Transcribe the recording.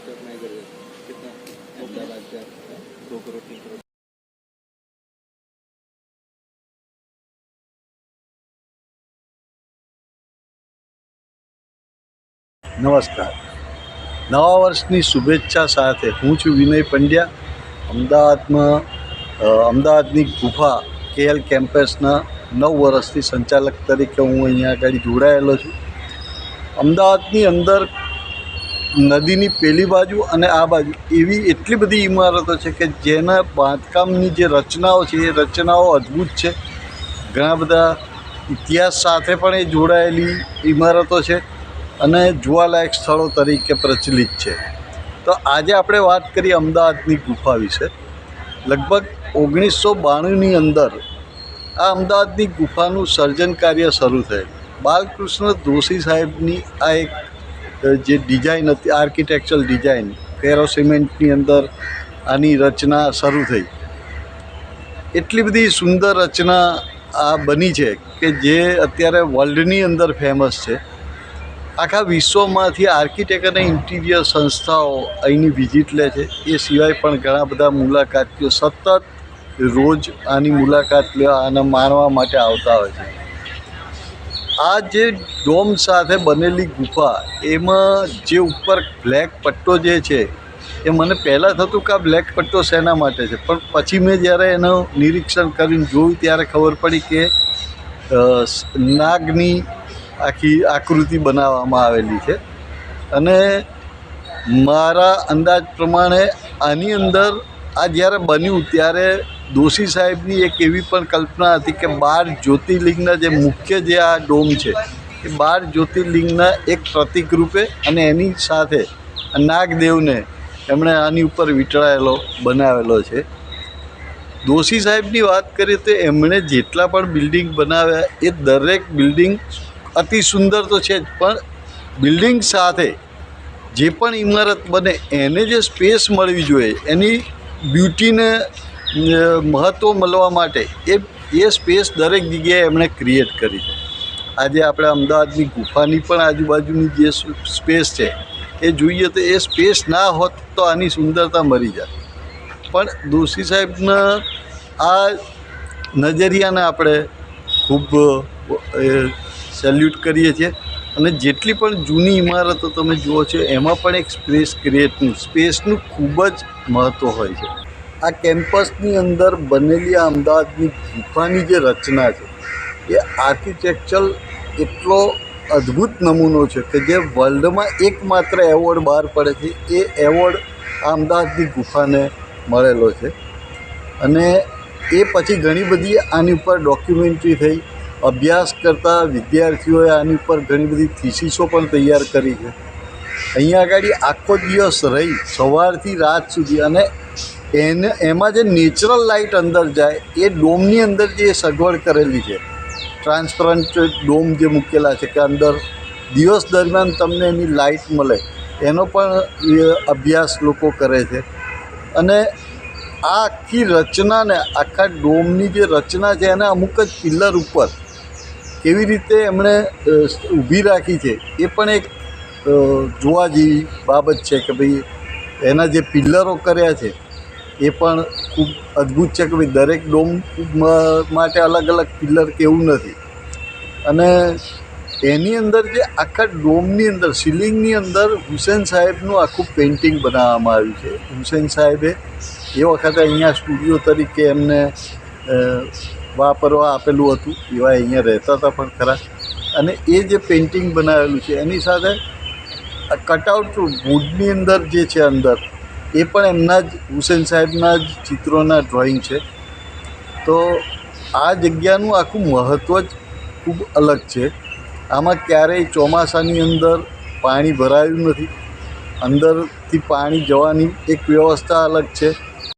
नहीं कर कितना अहमदाबाद का 2 करोड़ 3 करोड़। નમસ્કાર, નવા વર્ષની શુભેચ્છા સાથે હું છું વિનય પંડ્યા. અમદાવાદની ગુફા KL કેમ્પસના 9 વર્ષથી સંચાલક તરીકે હું અહીંયા આગળ જોડાયેલો છું. અમદાવાદની અંદર નદીની પેલી બાજુ અને આ બાજુ એવી એટલી બધી ઇમારતો છે કે જેના બાંધકામની જે રચનાઓ છે એ રચનાઓ અદ્ભુત છે. ઘણા બધા ઇતિહાસ સાથે પણ એ જોડાયેલી ઇમારતો છે અને જોવાલાયક સ્થળો તરીકે પ્રચલિત છે. તો આજે આપણે વાત કરીએ અમદાવાદની ગુફા વિશે. લગભગ 1992ની અંદર આ અમદાવાદની ગુફાનું સર્જન કાર્ય શરૂ થયેલું. બાલકૃષ્ણ દોશી સાહેબની આ એક જે ડિઝાઇન હતી, આર્કિટેક્ચરલ ડિઝાઇન, ફેરો સિમેન્ટની અંદર આની રચના શરૂ થઈ. એટલી બધી સુંદર રચના આ બની છે કે જે અત્યારે વર્લ્ડની અંદર ફેમસ છે. આખા વિશ્વમાંથી આર્કિટેક્ટ અને ઇન્ટિરિયર સંસ્થાઓ અહીંની વિઝિટ લે છે. એ સિવાય પણ ઘણા બધા મુલાકાતીઓ સતત રોજ આની મુલાકાત લેવા અને માણવા માટે આવતા હોય છે. આ જે ડોમ સાથે બનેલી ગુફા, એમાં જે ઉપર બ્લેક પટ્ટો જે છે એ મને પહેલાં થતું કે આ બ્લેક પટ્ટો શેના માટે છે, પણ પછી મેં જ્યારે એનું નિરીક્ષણ કરીને જોયું ત્યારે ખબર પડી કે નાગની આખી આકૃતિ બનાવવામાં આવેલી છે. અને મારા અંદાજ પ્રમાણે આની અંદર આ જ્યારે બન્યું ત્યારે દોશી સાહેબની એક એવી પણ કલ્પના હતી કે 12 જ્યોતિર્લિંગના જે મુખ્ય જે આ ડોમ છે એ 12 જ્યોતિર્લિંગના એક પ્રતીક રૂપે અને એની સાથે નાગદેવને એમણે આની ઉપર વીંટળાયેલો બનાવેલો છે. દોશી સાહેબની વાત કરીએ તો એમણે જેટલા પણ બિલ્ડિંગ બનાવ્યા એ દરેક બિલ્ડિંગ અતિ સુંદર તો છે જ, પણ બિલ્ડિંગ સાથે જે પણ ઇમારત બને એને જે સ્પેસ મળવી જોઈએ, એની બ્યુટીને મહત્ત્વ મળવા માટે એ સ્પેસ દરેક જગ્યાએ એમણે ક્રિએટ કરી છે. આજે આપણે અમદાવાદની ગુફાની પણ આજુબાજુની જે સ્પેસ છે એ જોઈએ તો એ સ્પેસ ના હોત તો આની સુંદરતા મરી જાય. પણ દોશી સાહેબના આ નજરિયાને આપણે ખૂબ સેલ્યુટ કરીએ છીએ. અને જેટલી પણ જૂની ઇમારતો તમે જુઓ છો એમાં પણ એક સ્પેસનું ખૂબ જ મહત્ત્વ હોય છે. આ કેમ્પસની અંદર બનેલી આ અમદાવાદની ગુફાની જે રચના છે એ આર્કિટેક્ચરલ એટલો અદ્ભુત નમૂનો છે કે જે વર્લ્ડમાં એકમાત્ર એવોર્ડ બહાર પડે છે. એ એવોર્ડ આ અમદાવાદની ગુફાને મળેલો છે. અને એ પછી ઘણી બધી આની ઉપર ડોક્યુમેન્ટરી થઈ. અભ્યાસ કરતા વિદ્યાર્થીઓએ આની ઉપર ઘણી બધી થીસીસો પણ તૈયાર કરી છે. અહીંયા આગળ આખો દિવસ રહી સવારથી રાત સુધી, અને એમાં જે નેચરલ લાઇટ અંદર જાય એ ડોમની અંદર જે સગવડ કરેલી છે, ટ્રાન્સપરન્ટ ડોમ જે મૂકેલા છે કે અંદર દિવસ દરમિયાન તમને એની લાઇટ મળે, એનો પણ અભ્યાસ લોકો કરે છે. અને આ આખી રચનાને, આખા ડોમની જે રચના છે એને અમુક જ પિલ્લર ઉપર કેવી રીતે એમણે ઊભી રાખી છે એ પણ એક જોવા જેવી બાબત છે કે ભાઈ એના જે પિલ્લરો કર્યા છે એ પણ ખૂબ અદ્ભુત છે કે ભાઈ દરેક ડોમ માટે અલગ અલગ પિલ્લર કે એવું નથી. અને એની અંદર જે આખા ડોમની અંદર સીલિંગની અંદર હુસેન સાહેબનું આખું પેઇન્ટિંગ બનાવવામાં આવ્યું છે. હુસેન સાહેબે એ વખતે અહીંયા સ્ટુડિયો તરીકે એમને વાપરવા આપેલું હતું. એવા અહીંયા રહેતા હતા પણ ખરા. અને એ જે પેઇન્ટિંગ બનાવેલું છે એની સાથે કટઆઉટ વુડની અંદર જે છે અંદર એ પણ એમના જ હુસેન સાહેબના જ ચિત્રોના ડ્રોઈંગ છે. તો આ જગ્યાનું આખું મહત્ત્વ જ ખૂબ અલગ છે. આમાં ક્યારેય ચોમાસાની અંદર પાણી ભરાયું નથી. અંદરથી પાણી જવાની એક વ્યવસ્થા અલગ છે.